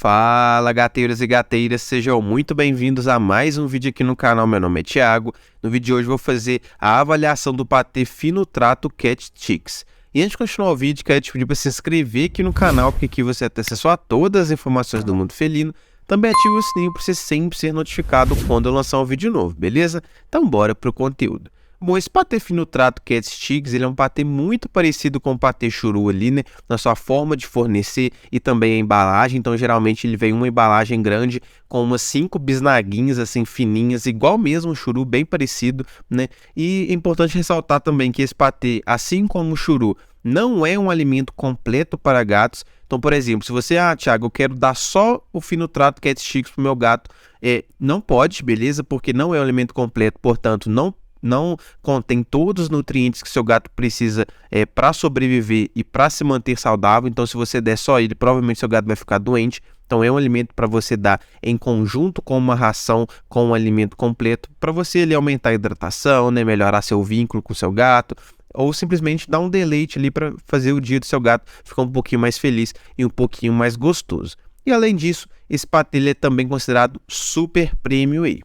Fala, gateiros e gateiras, sejam muito bem-vindos a mais um vídeo aqui no canal. Meu nome é Thiago. No vídeo de hoje vou fazer a avaliação do patê Fino Trato Cat Chicks. E antes de continuar o vídeo, quero te pedir para se inscrever aqui no canal, porque aqui você tem acesso a todas as informações do mundo felino. Também ative o sininho para você sempre ser notificado quando eu lançar um vídeo novo, beleza? Então bora pro conteúdo. Bom, esse patê Fino Trato Cat Chicks, ele é um patê muito parecido com o patê churu ali, né? Na sua forma de fornecer e também a embalagem. Então, geralmente, ele vem uma embalagem grande com umas 5 bisnaguinhas, assim, fininhas, igual mesmo o churu, bem parecido, né? E é importante ressaltar também que esse patê, assim como o churu, não é um alimento completo para gatos. Então, por exemplo, se você, Thiago, eu quero dar só o Fino Trato Cat Chicks para o meu gato, não pode, beleza? Porque não é um alimento completo, portanto, não contém todos os nutrientes que seu gato precisa para sobreviver e para se manter saudável. Então, se você der só ele, provavelmente seu gato vai ficar doente. Então, é um alimento para você dar em conjunto com uma ração, com um alimento completo, para você ali, aumentar a hidratação, né, melhorar seu vínculo com seu gato, ou simplesmente dar um deleite ali para fazer o dia do seu gato ficar um pouquinho mais feliz e um pouquinho mais gostoso. E além disso, esse patê ele é também considerado super premium aí.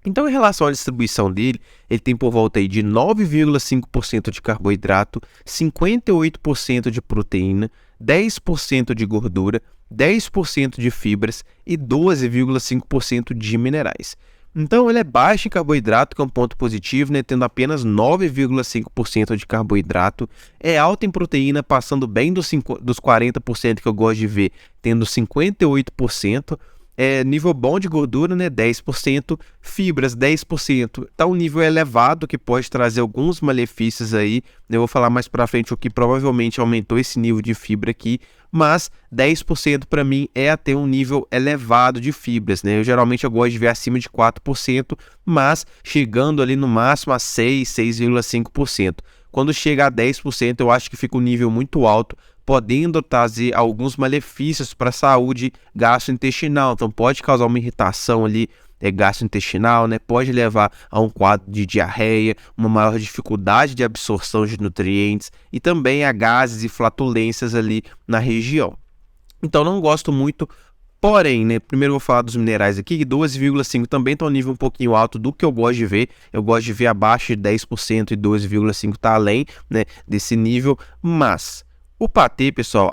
Então, em relação à distribuição dele, ele tem por volta aí de 9,5% de carboidrato, 58% de proteína, 10% de gordura, 10% de fibras e 12,5% de minerais. Então, ele é baixo em carboidrato, que é um ponto positivo, né? Tendo apenas 9,5% de carboidrato. É alto em proteína, passando bem dos 40% que eu gosto de ver, tendo 58%. Nível bom de gordura, né? 10%, fibras 10%, tá um nível elevado que pode trazer alguns malefícios aí. Eu vou falar mais para frente o que provavelmente aumentou esse nível de fibra aqui, mas 10% para mim é até um nível elevado de fibras, né? Eu gosto de ver acima de 4%, mas chegando ali no máximo a 6,5%. Quando chega a 10%, eu acho que fica um nível muito alto, podendo trazer alguns malefícios para a saúde gastrointestinal. Então, pode causar uma irritação ali gastrointestinal, né? Pode levar a um quadro de diarreia, uma maior dificuldade de absorção de nutrientes e também a gases e flatulências ali na região. Então, não gosto muito. Porém, né, primeiro eu vou falar dos minerais aqui, 12,5% também está um nível um pouquinho alto do que eu gosto de ver. Eu gosto de ver abaixo de 10% e 12,5% está além, né, desse nível. Mas o patê, pessoal,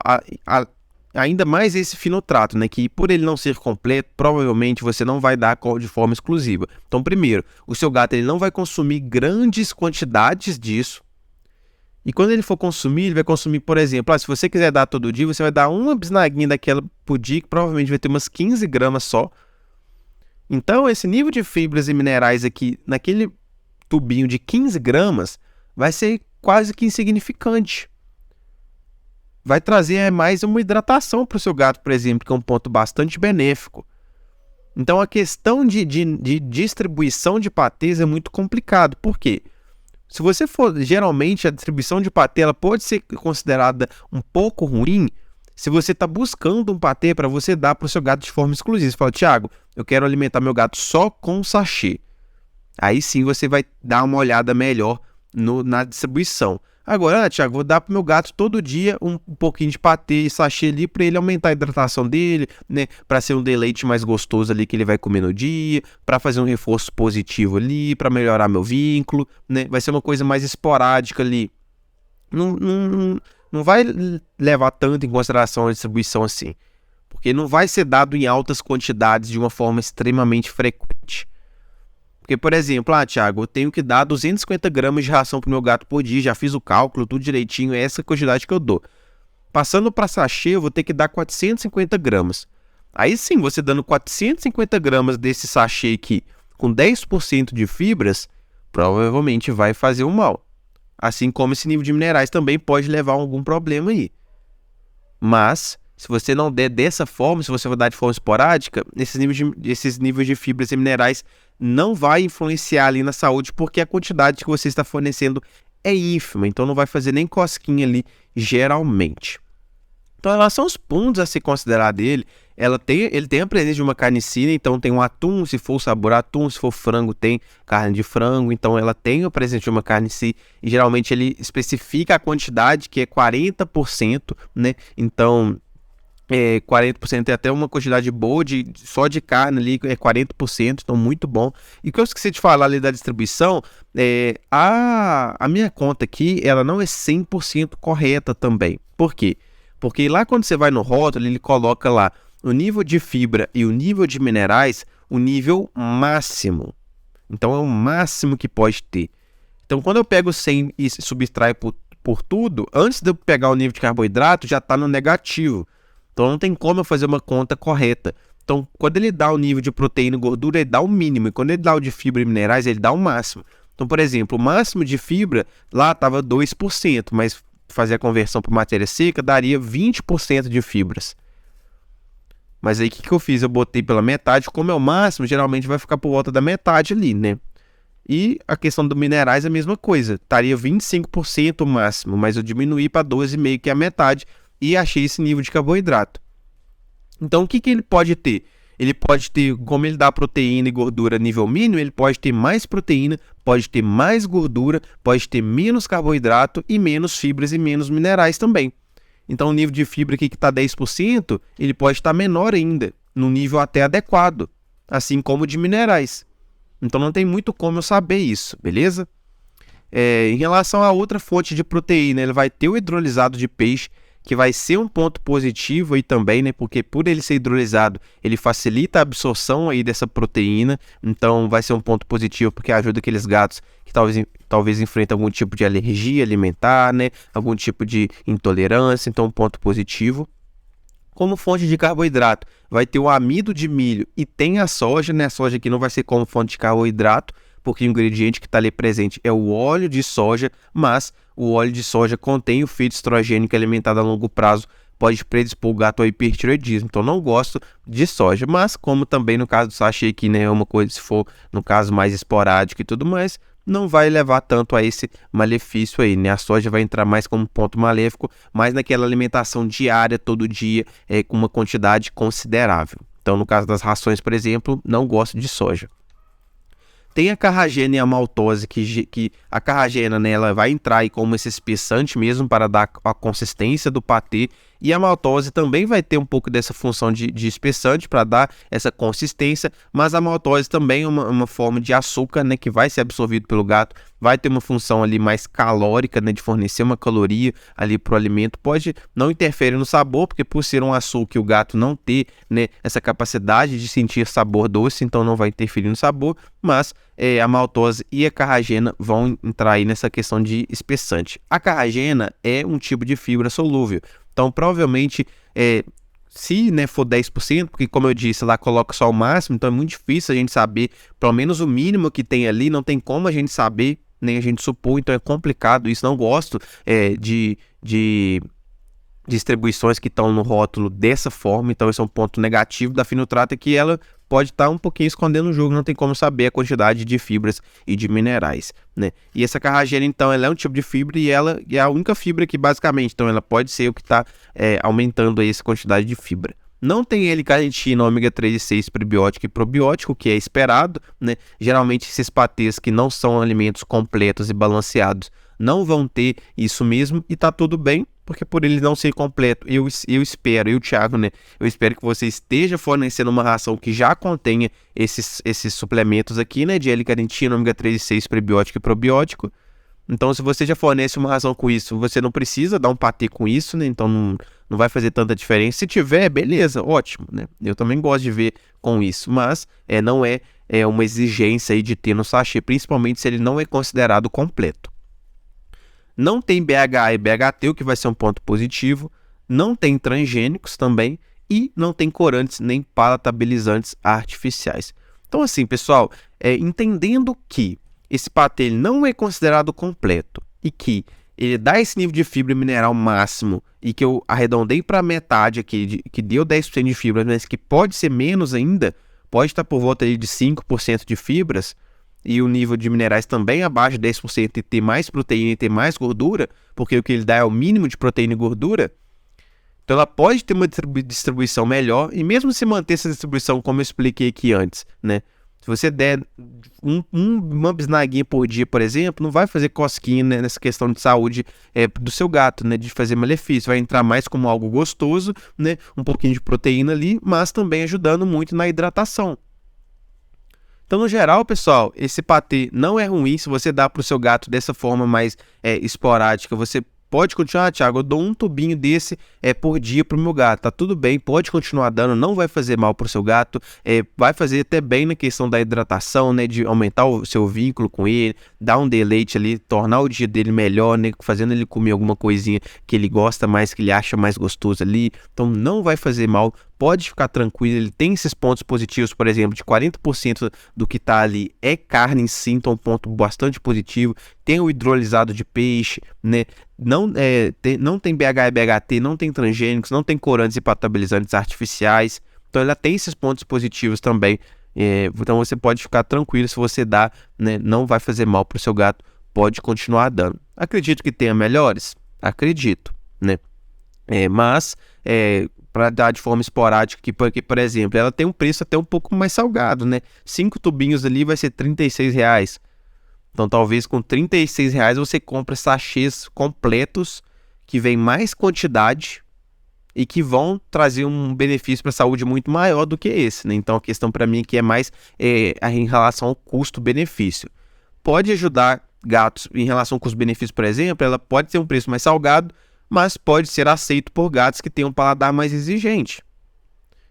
ainda mais esse Fino Trato, né, que por ele não ser completo, provavelmente você não vai dar de forma exclusiva. Então, primeiro, o seu gato ele não vai consumir grandes quantidades disso. E quando ele for consumir, ele vai consumir, por exemplo, se você quiser dar todo dia, você vai dar uma bisnaguinha daquela por dia, que provavelmente vai ter umas 15 gramas só. Então, esse nível de fibras e minerais aqui, naquele tubinho de 15 gramas, vai ser quase que insignificante. Vai trazer mais uma hidratação para o seu gato, por exemplo, que é um ponto bastante benéfico. Então, a questão de distribuição de patês é muito complicado. Por quê? Se você for, geralmente, a distribuição de patê ela pode ser considerada um pouco ruim se você está buscando um patê para você dar para o seu gato de forma exclusiva. Você fala, Thiago, eu quero alimentar meu gato só com sachê. Aí sim você vai dar uma olhada melhor na distribuição. Agora, Thiago, vou dar para o meu gato todo dia um pouquinho de patê e sachê ali para ele aumentar a hidratação dele, né? Para ser um deleite mais gostoso ali que ele vai comer no dia, para fazer um reforço positivo ali, para melhorar meu vínculo, né? Vai ser uma coisa mais esporádica ali. Não vai levar tanto em consideração a distribuição assim, porque não vai ser dado em altas quantidades de uma forma extremamente frequente. Porque, por exemplo, Thiago, eu tenho que dar 250 gramas de ração para o meu gato por dia, já fiz o cálculo, tudo direitinho, é essa quantidade que eu dou. Passando para sachê, eu vou ter que dar 450 gramas. Aí sim, você dando 450 gramas desse sachê aqui, com 10% de fibras, provavelmente vai fazer um mal. Assim como esse nível de minerais também pode levar a algum problema aí. Mas, se você não der dessa forma, se você for dar de forma esporádica, esses níveis de fibras e minerais não vai influenciar ali na saúde, porque a quantidade que você está fornecendo é ínfima, então não vai fazer nem cosquinha ali, geralmente. Então, em relação aos pontos a se considerar dele, ele tem a presença de uma carnicina, então tem um atum, se for sabor atum, se for frango, tem carne de frango, então ela tem a presença de uma carnicina, e geralmente ele especifica a quantidade, que é 40%, né? Então, 40% é até uma quantidade boa só de carne ali, 40%, então muito bom. E o que eu esqueci de falar ali da distribuição, a minha conta aqui, ela não é 100% correta também. Por quê? Porque lá quando você vai no rótulo, ele coloca lá o nível de fibra e o nível de minerais, o nível máximo. Então é o máximo que pode ter. Então quando eu pego 100 e subtraio por tudo, antes de eu pegar o nível de carboidrato, já está no negativo. Então não tem como eu fazer uma conta correta. Então quando ele dá o nível de proteína e gordura, ele dá o mínimo. E quando ele dá o de fibra e minerais, ele dá o máximo. Então, por exemplo, o máximo de fibra lá estava 2%, mas fazer a conversão para matéria seca daria 20% de fibras. Mas aí o que eu fiz? Eu botei pela metade. Como é o máximo, geralmente vai ficar por volta da metade ali, né? E a questão dos minerais é a mesma coisa. Estaria 25% o máximo, mas eu diminuí para 12,5%, que é a metade. E achei esse nível de carboidrato. Então, o que ele pode ter? Ele pode ter, como ele dá proteína e gordura a nível mínimo, ele pode ter mais proteína, pode ter mais gordura, pode ter menos carboidrato e menos fibras e menos minerais também. Então, o nível de fibra aqui que está 10%, ele pode estar menor ainda, no nível até adequado, assim como de minerais. Então, não tem muito como eu saber isso, beleza? Em relação a outra fonte de proteína, ele vai ter o hidrolisado de peixe, que vai ser um ponto positivo aí também, né? Porque por ele ser hidrolisado, ele facilita a absorção aí dessa proteína, então vai ser um ponto positivo porque ajuda aqueles gatos que talvez enfrentem algum tipo de alergia alimentar, né? Algum tipo de intolerância, então um ponto positivo. Como fonte de carboidrato, vai ter o amido de milho e tem a soja, né? A soja aqui não vai ser como fonte de carboidrato, porque o ingrediente que está ali presente é o óleo de soja, mas o óleo de soja contém o fitoestrogênico alimentado a longo prazo, pode predispor o gato ao hipertireoidismo. Então não gosto de soja, mas como também no caso do sachê aqui, né, é uma coisa, se for no caso mais esporádico e tudo mais, não vai levar tanto a esse malefício aí, né? A soja vai entrar mais como ponto maléfico, mas naquela alimentação diária, todo dia, com uma quantidade considerável. Então no caso das rações, por exemplo, não gosto de soja. Tem a carragena e a maltose, que a carragena, né, ela vai entrar aí como esse espessante mesmo para dar a consistência do patê, e a maltose também vai ter um pouco dessa função de espessante para dar essa consistência, mas a maltose também é uma forma de açúcar, né, que vai ser absorvido pelo gato, vai ter uma função ali mais calórica, né, de fornecer uma caloria ali para o alimento, pode não interferir no sabor, porque por ser um açúcar o gato não ter, né, essa capacidade de sentir sabor doce, então não vai interferir no sabor, mas a maltose e a carragena vão entrar aí nessa questão de espessante. A carragena é um tipo de fibra solúvel, então provavelmente se, né, for 10%, porque como eu disse, lá coloca só o máximo, então é muito difícil a gente saber, pelo menos o mínimo que tem ali, não tem como a gente saber, nem a gente supor, então é complicado isso, não gosto de distribuições que estão no rótulo dessa forma, então esse é um ponto negativo da Finotrato, é que ela pode estar um pouquinho escondendo o jogo, não tem como saber a quantidade de fibras e de minerais, né? E essa carragena, então, ela é um tipo de fibra e ela é a única fibra que basicamente, então ela pode ser o que está aumentando aí essa quantidade de fibra. Não tem L-carnitina, ômega 3 e 6 prebiótico e probiótico, que é esperado, né? Geralmente esses patês que não são alimentos completos e balanceados não vão ter isso mesmo e tá tudo bem, porque por ele não ser completo, eu espero, Thiago, né? Eu espero que você esteja fornecendo uma ração que já contenha esses suplementos aqui, né? De L-carnitina, ômega 3 e 6 prebiótico e probiótico. Então, se você já fornece uma ração com isso, você não precisa dar um patê com isso, né? Então, não vai fazer tanta diferença. Se tiver, beleza, ótimo, né? Eu também gosto de ver com isso, mas não é uma exigência aí de ter no sachê, principalmente se ele não é considerado completo. Não tem BHA e BHT, o que vai ser um ponto positivo. Não tem transgênicos também. E não tem corantes nem palatabilizantes artificiais. Então, assim, pessoal, entendendo que esse patê não é considerado completo e que ele dá esse nível de fibra mineral máximo e que eu arredondei para metade aqui, que deu 10% de fibra, mas que pode ser menos ainda, pode estar por volta aí de 5% de fibras, e o nível de minerais também abaixo de 10% e ter mais proteína e ter mais gordura, porque o que ele dá é o mínimo de proteína e gordura, então ela pode ter uma distribuição melhor, e mesmo se manter essa distribuição como eu expliquei aqui antes, né? Se você der uma bisnaguinha por dia, por exemplo, não vai fazer cosquinha, né, nessa questão de saúde do seu gato, né, de fazer malefício. Vai entrar mais como algo gostoso, né, um pouquinho de proteína ali, mas também ajudando muito na hidratação. Então, no geral, pessoal, esse patê não é ruim. Se você dá para o seu gato dessa forma mais esporádica, você pode continuar, Thiago, eu dou um tubinho desse por dia para o meu gato, tá tudo bem, pode continuar dando, não vai fazer mal para o seu gato, vai fazer até bem na questão da hidratação, né, de aumentar o seu vínculo com ele, dar um deleite ali, tornar o dia dele melhor, né, fazendo ele comer alguma coisinha que ele gosta mais, que ele acha mais gostoso ali, então não vai fazer mal. Pode ficar tranquilo, ele tem esses pontos positivos, por exemplo, de 40% do que está ali é carne em si, então um ponto bastante positivo. Tem o hidrolisado de peixe, né? Não tem BH e BHT, não tem transgênicos, não tem corantes e patabilizantes artificiais. Então ela tem esses pontos positivos também. Então você pode ficar tranquilo se você dá, né? Não vai fazer mal para o seu gato, pode continuar dando. Acredito que tenha melhores? Acredito, né? Mas para dar de forma esporádica, porque, por exemplo, ela tem um preço até um pouco mais salgado, né? 5 tubinhos ali vai ser R$36. Então, talvez com R$36 você compre sachês completos que vem mais quantidade e que vão trazer um benefício para a saúde muito maior do que esse, né? Então, a questão para mim aqui é mais em relação ao custo-benefício. Pode ajudar gatos em relação ao custo-benefício, por exemplo, ela pode ter um preço mais salgado, mas pode ser aceito por gatos que têm um paladar mais exigente.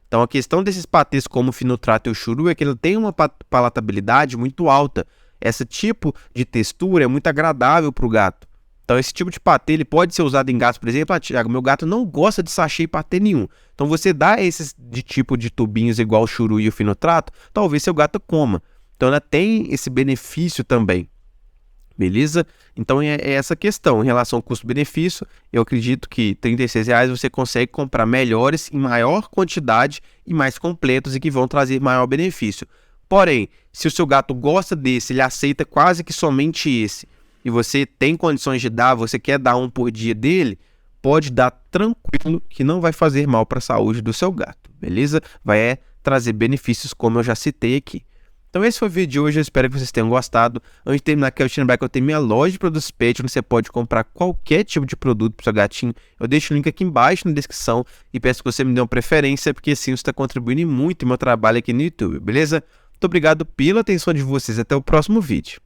Então, a questão desses patês como o Finotrato e o Churu é que ele tem uma palatabilidade muito alta. Esse tipo de textura é muito agradável para o gato. Então, esse tipo de patê ele pode ser usado em gatos, por exemplo, Thiago, meu gato não gosta de sachê e patê nenhum. Então, você dá esses de tipo de tubinhos igual o Churu e o Finotrato, talvez seu gato coma. Então, ela tem esse benefício também. Beleza? Então é essa questão. Em relação ao custo-benefício, eu acredito que R$36 você consegue comprar melhores em maior quantidade e mais completos e que vão trazer maior benefício. Porém, se o seu gato gosta desse, ele aceita quase que somente esse, e você tem condições de dar, você quer dar um por dia dele, pode dar tranquilo que não vai fazer mal para a saúde do seu gato, beleza? Vai trazer benefícios como eu já citei aqui. Então esse foi o vídeo de hoje, eu espero que vocês tenham gostado. Antes de terminar, quero te lembrar que eu tenho minha loja de produtos pet, onde você pode comprar qualquer tipo de produto para o seu gatinho. Eu deixo o link aqui embaixo na descrição e peço que você me dê uma preferência, porque assim você está contribuindo muito no meu trabalho aqui no YouTube, beleza? Muito obrigado pela atenção de vocês, até o próximo vídeo.